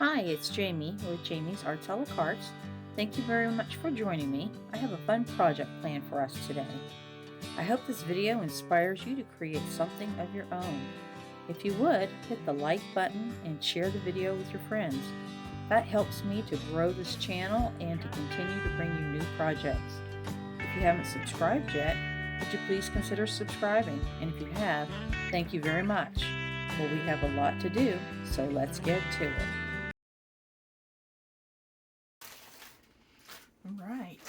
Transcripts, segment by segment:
Hi, it's Jamie with Jamie's Arts a la Cartes. Thank you very much for joining me. I have a fun project planned for us today. I hope this video inspires you to create something of your own. If you would, hit the like button and share the video with your friends. That helps me to grow this channel and to continue to bring you new projects. If you haven't subscribed yet, would you please consider subscribing? And if you have, thank you very much. Well, we have a lot to do, so let's get to it. Alright,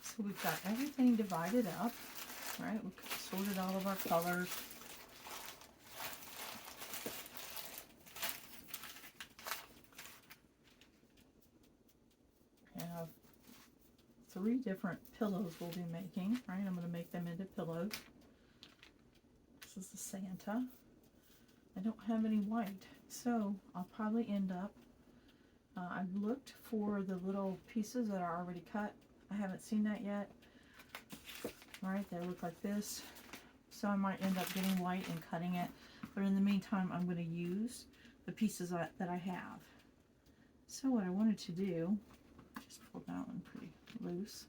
so we've got everything divided up, right? We've sorted all of our colors. I have 3 different pillows we'll be making, right? I'm going to make them into pillows. This is the Santa. I don't have any white, so I'll probably end up, I've looked for the little pieces that are already cut. I haven't seen that yet. Right, they look like this. So I might end up getting white and cutting it. But in the meantime, I'm going to use the pieces that I have. So what I wanted to do, just pulled that one pretty loose.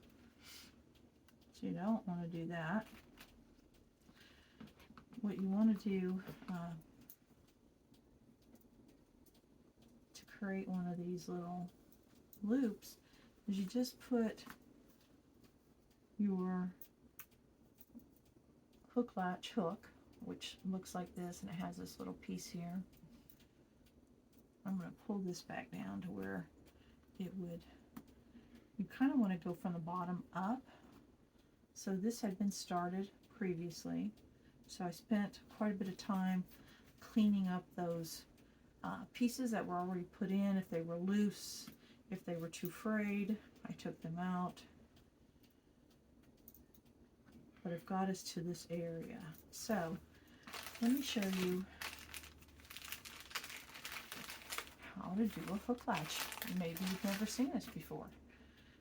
So you don't want to do that. What you want to do to create one of these little loops is you just put your hook latch hook, which looks like this, and it has this little piece here. I'm going to pull this back down to where it would, you kind of want to go from the bottom up. So this had been started previously, so I spent quite a bit of time cleaning up those pieces that were already put in. If they were loose, if they were too frayed, I took them out. But I've got us to this area. So let me show you how to do a hook latch. Maybe you've never seen this before.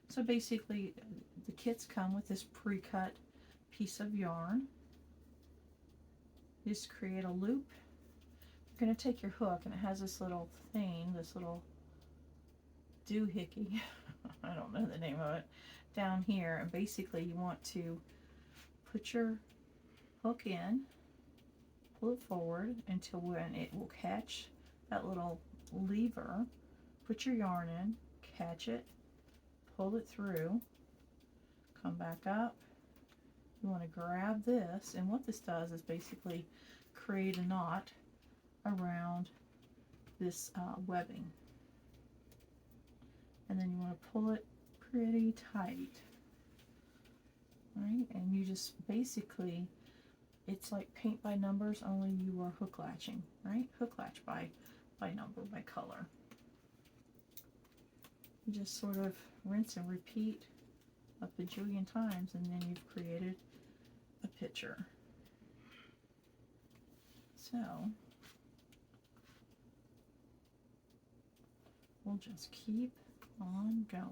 So basically the kits come with this pre-cut piece of yarn. You just create a loop. You're going to take your hook, and it has this little thing, this little doohickey, I don't know the name of it, down here, and basically you want to put your hook in, pull it forward until when it will catch that little lever. Put your yarn in, catch it, pull it through, come back up. You want to grab this, and what this does is basically create a knot around this webbing. And then you want to pull it pretty tight. Right, and you just basically, it's like paint by numbers, only you are hook latching, right? Hook latch by number, by color. You just sort of rinse and repeat a bajillion times, and then you've created a picture. So we'll just keep on going.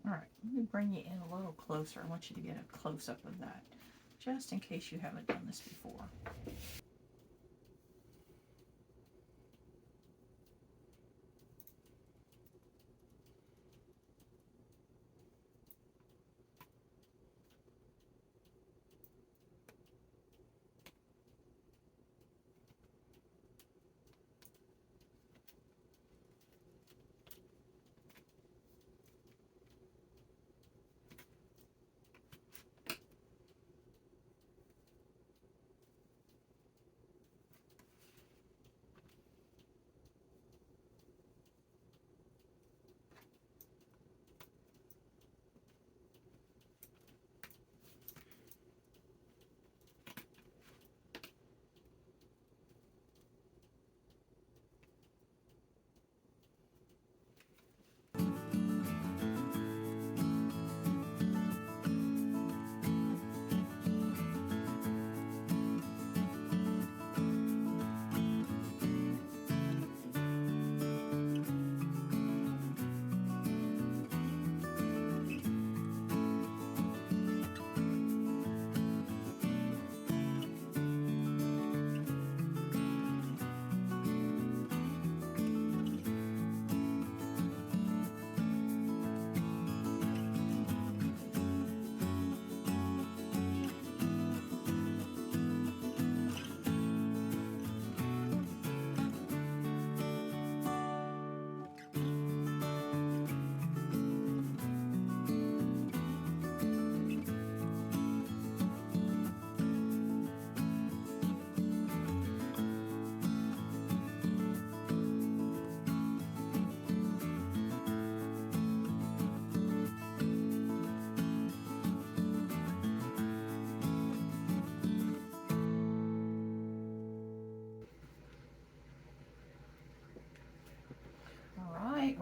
Alright, let me bring you in a little closer. I want you to get a close-up of that, just in case you haven't done this before.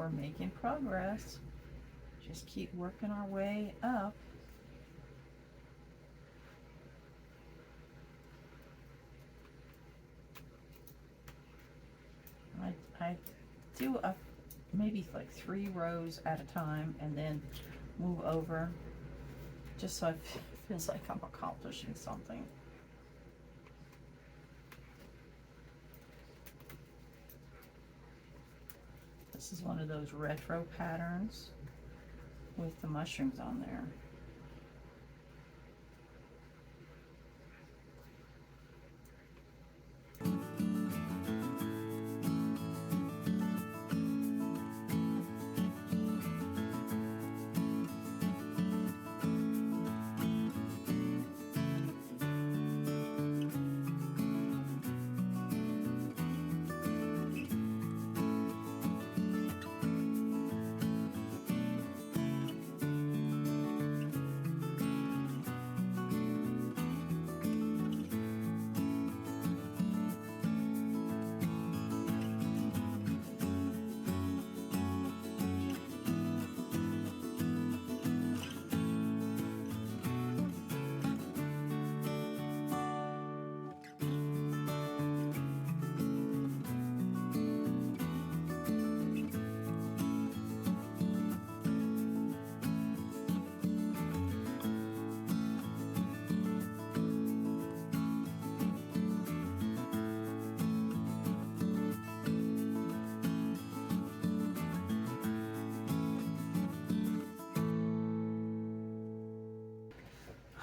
we're making progress. Just keep working our way up. I do maybe like 3 rows at a time and then move over, just so it feels like I'm accomplishing something. This is one of those retro patterns with the mushrooms on there.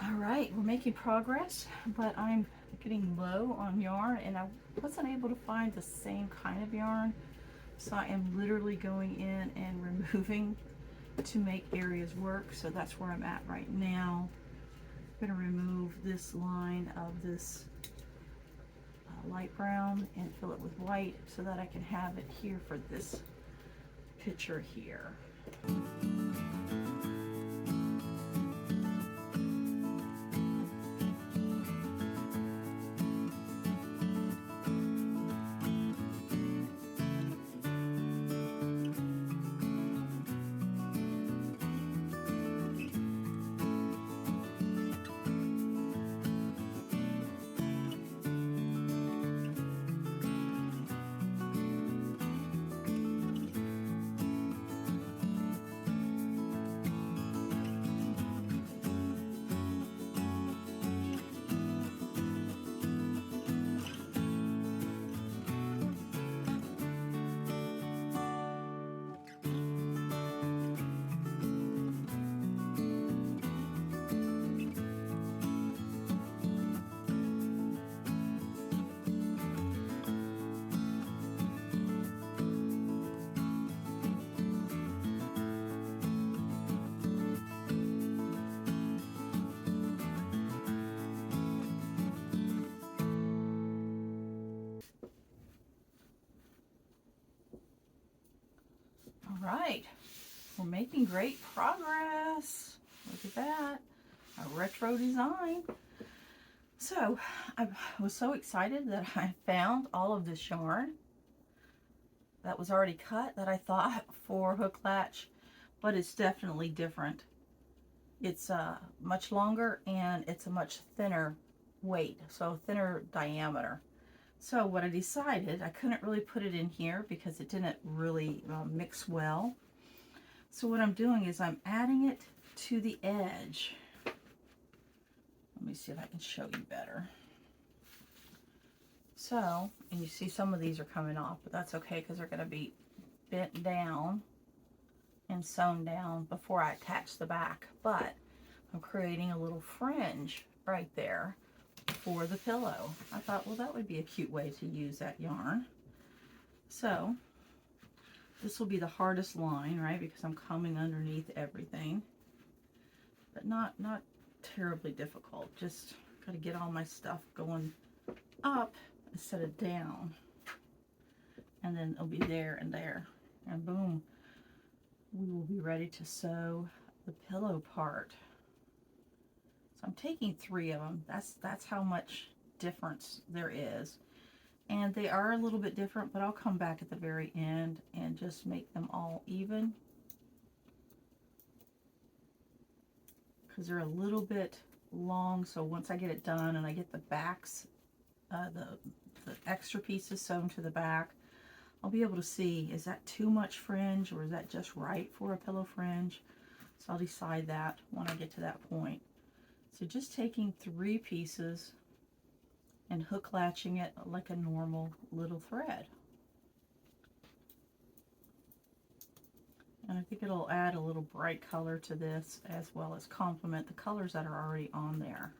Alright, we're making progress, but I'm getting low on yarn and I wasn't able to find the same kind of yarn. So I am literally going in and removing to make areas work. So that's where I'm at right now. I'm going to remove this line of this light brown and fill it with white so that I can have it here for this picture here. Right, we're making great progress. Look at that, a retro design. So I was so excited that I found all of this yarn that was already cut that I thought for hook latch, but it's definitely different. It's much longer and it's a much thinner weight, so thinner diameter. So what I decided, I couldn't really put it in here because it didn't really mix well. So what I'm doing is I'm adding it to the edge. Let me see if I can show you better. So, and you see some of these are coming off, but that's okay because they're going to be bent down and sewn down before I attach the back. But I'm creating a little fringe right there for the pillow. I thought, well, that would be a cute way to use that yarn. So this will be the hardest line, right? Because I'm coming underneath everything, but not terribly difficult. Just got to get all my stuff going up instead of down, and then it'll be there and there, and boom, we will be ready to sew the pillow part. So I'm taking 3 of them. That's how much difference there is. And they are a little bit different, but I'll come back at the very end and just make them all even, because they're a little bit long. So once I get it done and I get the backs, the extra pieces sewn to the back, I'll be able to see, is that too much fringe or is that just right for a pillow fringe? So I'll decide that when I get to that point. So just taking 3 pieces and hook latching it like a normal little thread. And I think it'll add a little bright color to this, as well as complement the colors that are already on there.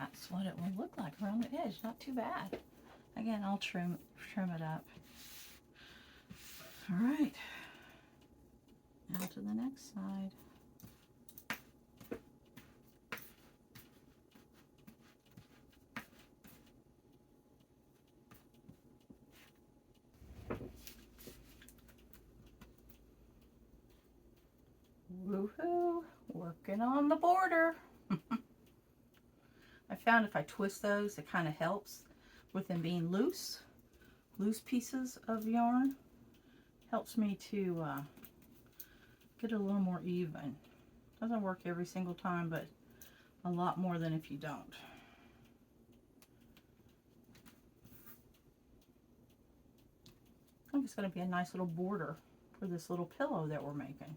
That's what it will look like around the edge. Not too bad. Again, I'll trim it up. All right. Now to the next side. Woohoo! Working on the border. I found if I twist those, it kind of helps with them being loose. Loose pieces of yarn helps me to get it a little more even. Doesn't work every single time, but a lot more than if you don't. I think it's going to be a nice little border for this little pillow that we're making.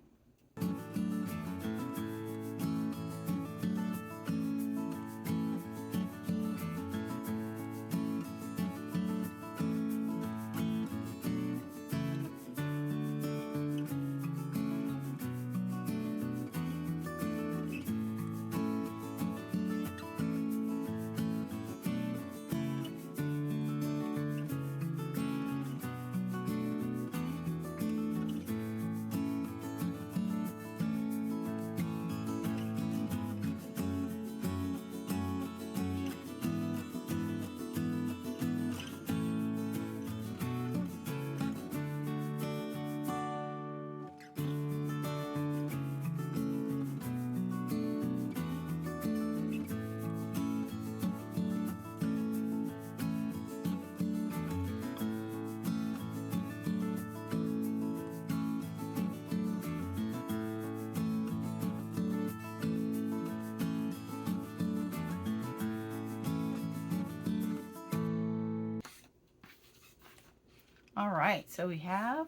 All right, so we have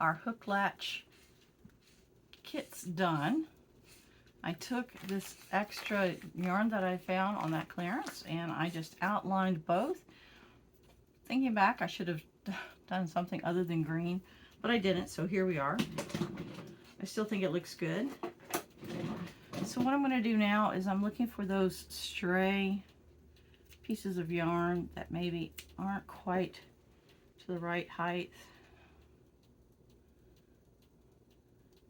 our hook latch kits done. I took this extra yarn that I found on that clearance and I just outlined both. Thinking back, I should have done something other than green, but I didn't, so here we are. I still think it looks good. So what I'm going to do now is I'm looking for those stray pieces of yarn that maybe aren't quite to the right height.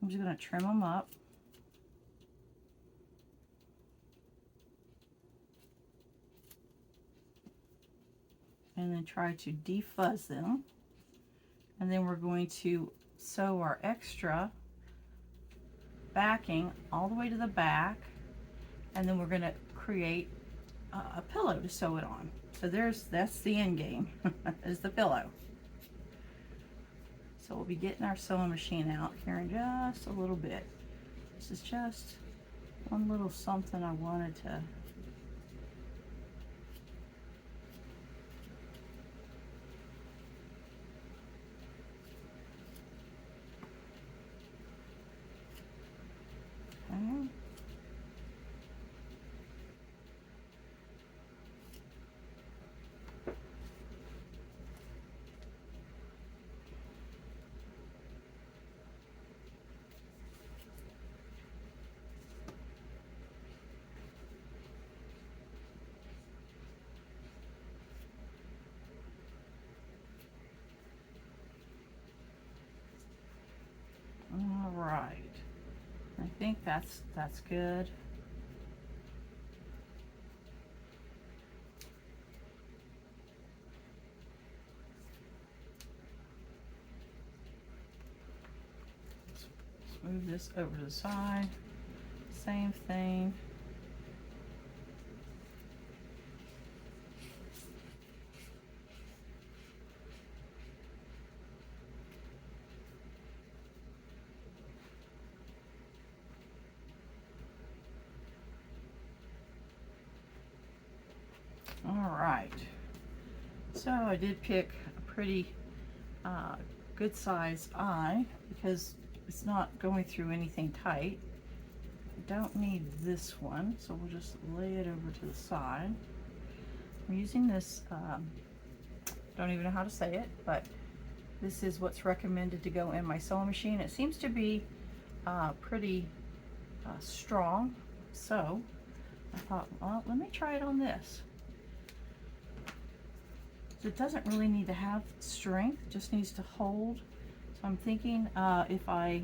I'm just going to trim them up. and then try to defuzz them. And then we're going to sew our extra backing all the way to the back, and then we're going to create a pillow to sew it on. So that's the end game, is the pillow. So we'll be getting our sewing machine out here in just a little bit. This is just one little something I wanted to okay. All right, I think that's good. Let's move this over to the side. Same thing. All right, so I did pick a pretty good size eye because it's not going through anything tight. I don't need this one, so we'll just lay it over to the side. I'm using this, don't even know how to say it, but this is what's recommended to go in my sewing machine. It seems to be pretty strong, so I thought, well, let me try it on this. It doesn't really need to have strength, just needs to hold. So I'm thinking if I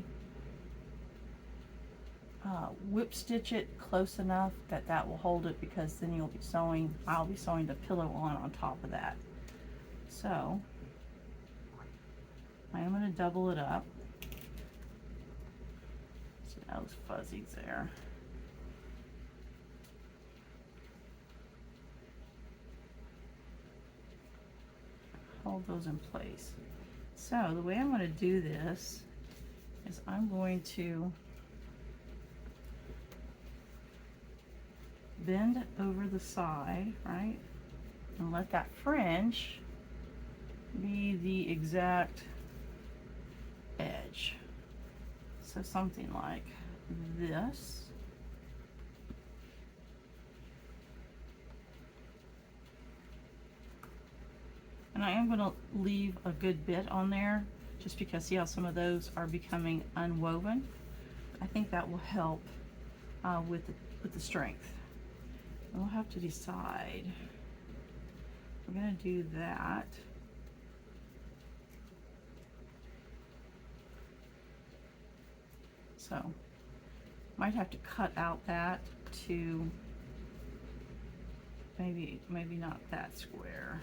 whip stitch it close enough that will hold it, because then I'll be sewing the pillow on top of that. So I am going to double it up. See those fuzzies there. Hold those in place. So the way I'm going to do this is I'm going to bend over the side, right, and let that fringe be the exact edge. So something like this. And I am going to leave a good bit on there, just because see how some of those are becoming unwoven. I think that will help with the strength. We'll have to decide. We're going to do that. So might have to cut out that to maybe not that square.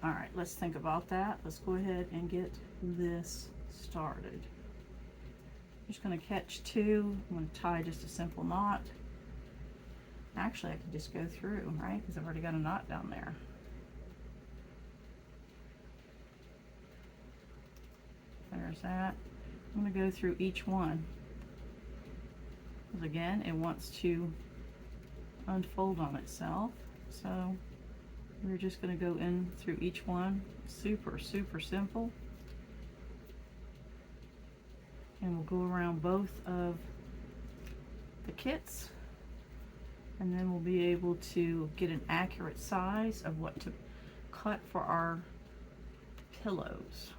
All right, let's think about that. Let's go ahead and get this started. I'm just going to catch two. I'm going to tie just a simple knot. Actually, I could just go through, right? Because I've already got a knot down there. There's that. I'm going to go through each one. Because again, it wants to unfold on itself. So we're just going to go in through each one. Super, super simple. And we'll go around both of the kits. And then we'll be able to get an accurate size of what to cut for our pillows.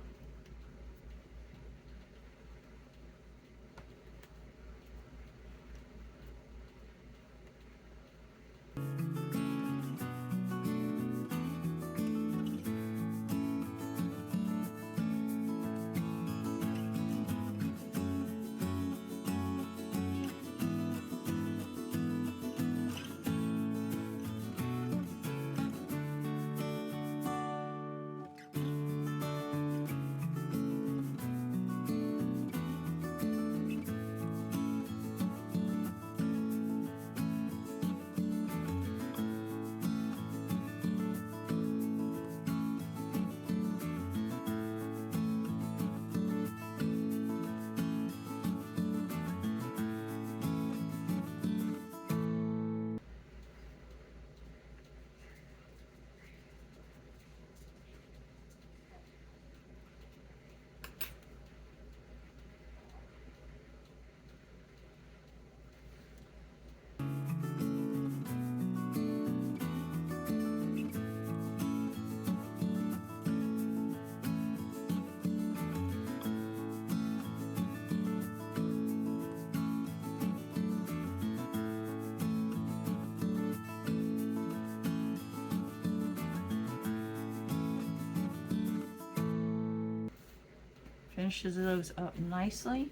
Finishes those up nicely.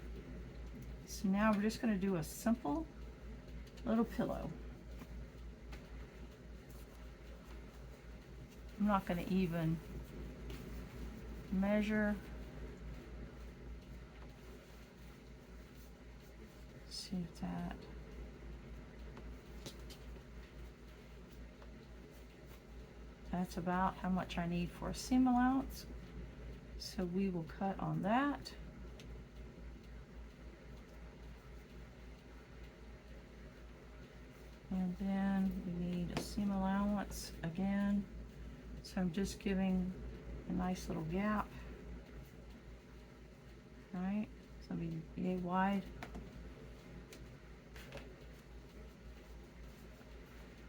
So now we're just going to do a simple little pillow. I'm not going to even measure. See if that's about how much I need for a seam allowance. So we will cut on that. And then we need a seam allowance again. So I'm just giving a nice little gap. Right? So it'll be yay wide.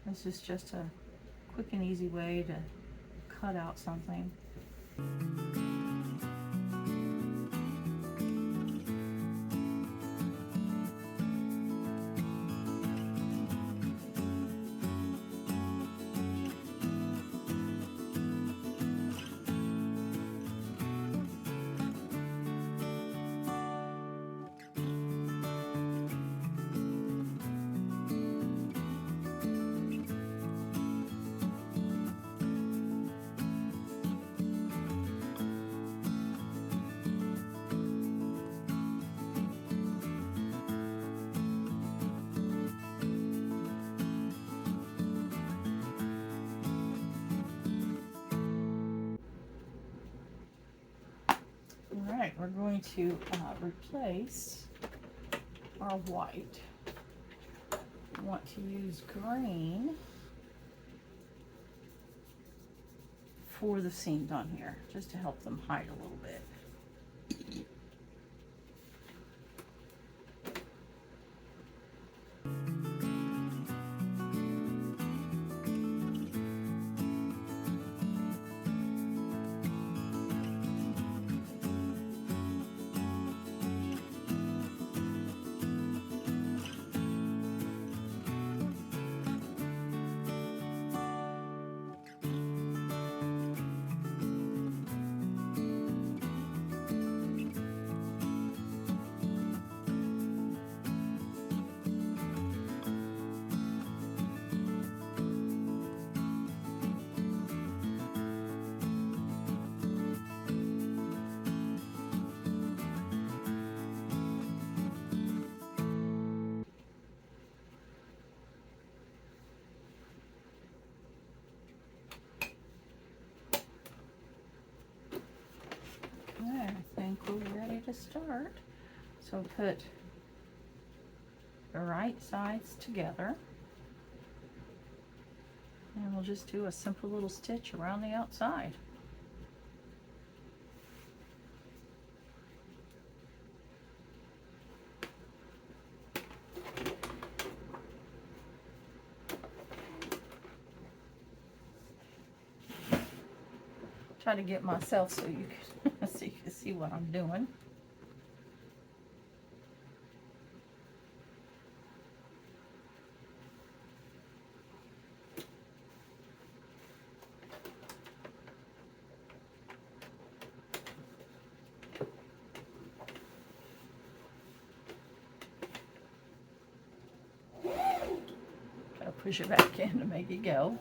This is just a quick and easy way to cut out something. Alright, we're going to replace our white. We want to use green for the seams on here, just to help them hide a little bit. Okay, I think we're ready to start. So put the right sides together. And we'll just do a simple little stitch around the outside. Try to get myself so you can see what I'm doing. Gotta push it back in to make it go.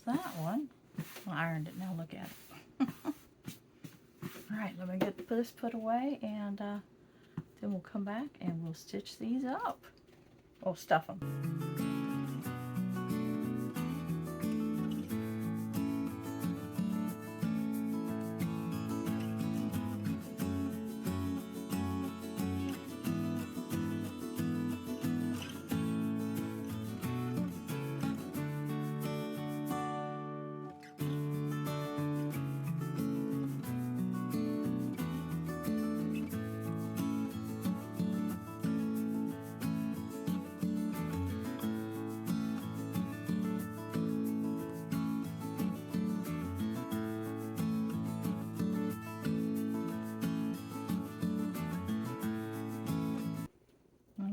That one. I ironed it now, look at it. Alright, let me get this put away, and then we'll come back and we'll stitch these up. We'll stuff them.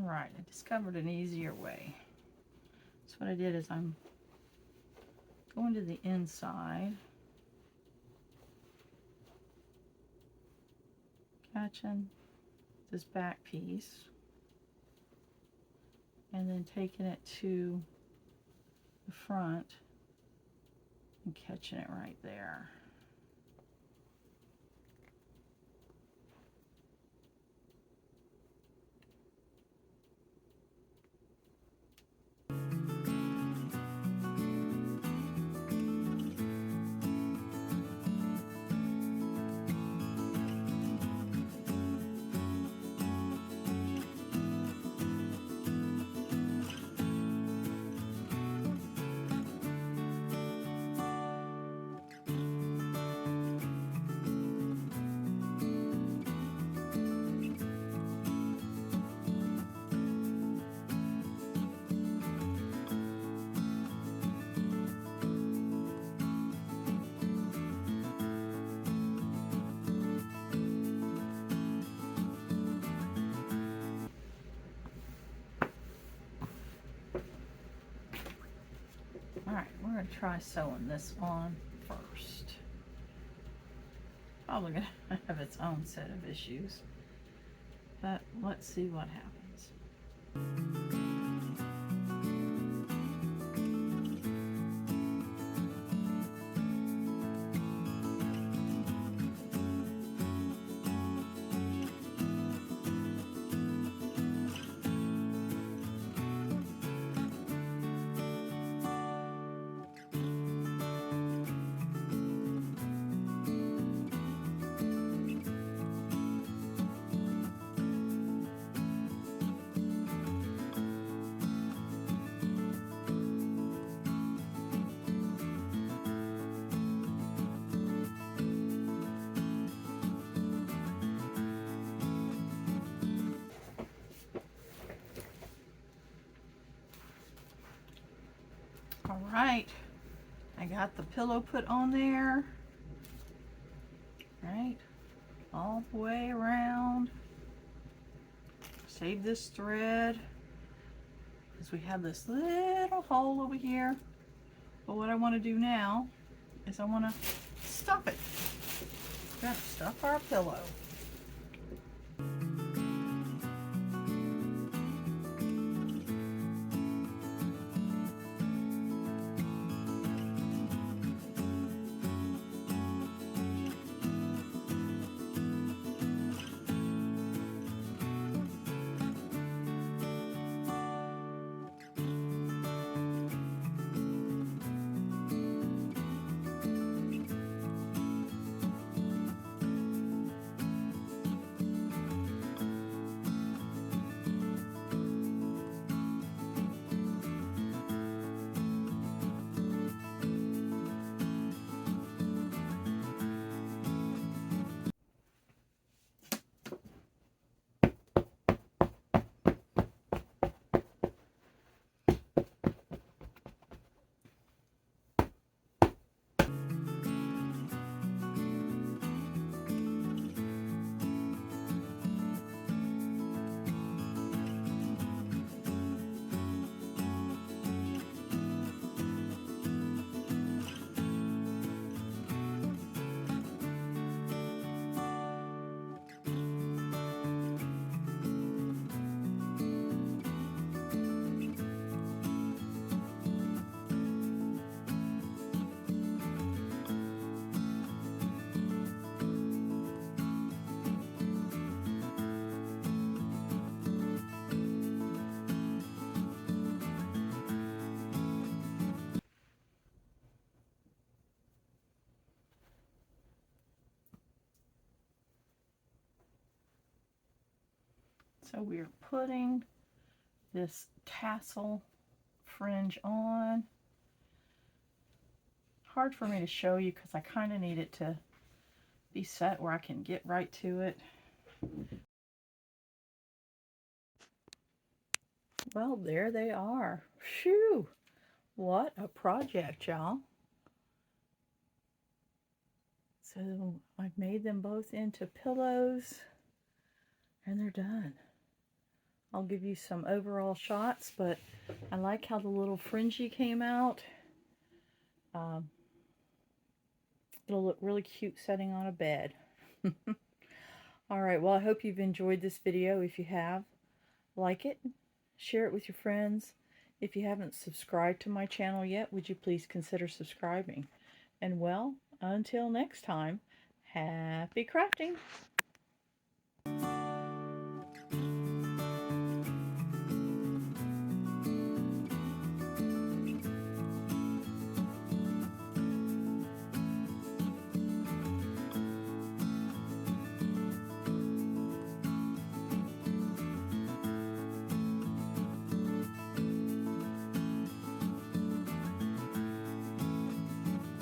Alright, I discovered an easier way. So what I did is I'm going to the inside, catching this back piece, and then taking it to the front and catching it right there. Alright, we're going to try sewing this on first. Probably going to have its own set of issues, but let's see what happens. Alright, I got the pillow put on there, right, all the way around. Save this thread, because we have this little hole over here. But what I want to do now is I want to stuff it. We're going to stuff our pillow. So we're putting this tassel fringe on. Hard for me to show you because I kind of need it to be set where I can get right to it. Well, there they are. Phew! What a project, y'all. So I've made them both into pillows and they're done. I'll give you some overall shots, but I like how the little fringy came out. It'll look really cute setting on a bed. Alright, well, I hope you've enjoyed this video. If you have, like it, share it with your friends. If you haven't subscribed to my channel yet, would you please consider subscribing? And well, until next time, happy crafting!